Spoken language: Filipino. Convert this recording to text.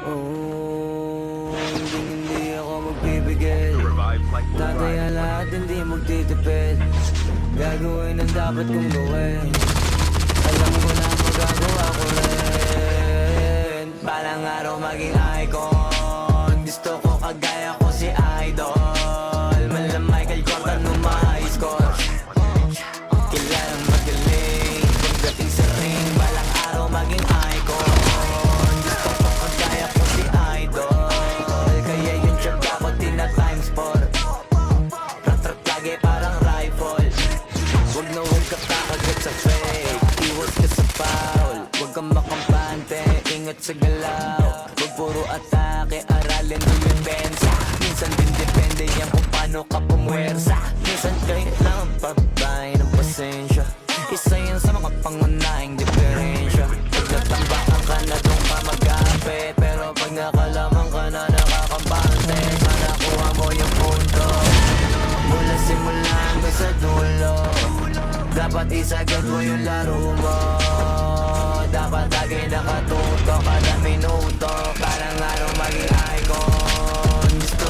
Oh, hindi ako magbibigay. Tataya lahat, hindi magtitipid. Gagawin ang dapat kong gawin. Alam ko na magagawa ko rin. Balang araw maging icon. Gusto ko kagaya ko si Idol. Mala Michael Jordan nung ma-high score. Kilalang magaling pagdating sa ring. Balang araw maging icon. Gusto ko kagaya ko si Idol. Kaya yung tsaga ko tina-times 4. Rat-rat lagi parang rifle. Huwag na huwag ka kakagat sa fake. Iwas ka sa foul. Huwag kang makampante, ingat sa galaw. Huwag puro atake, aralin mo yung pensa. Minsan din depende yan kung paano ka pumwersa. Minsan kailangan pabay ng pasensya. Isa yan sa mga pangunahing diferensya. Pag natambakan ka na doon ka mag-ape. Pero pag nakalaman ka na nakakampante, sana kuha mo yung punto. Mula simula hanggang sa dulo, dapat isagad mo yung laro mo. Dapat lagi nakatuto kada minuto. Parang araw maging icon. Gusto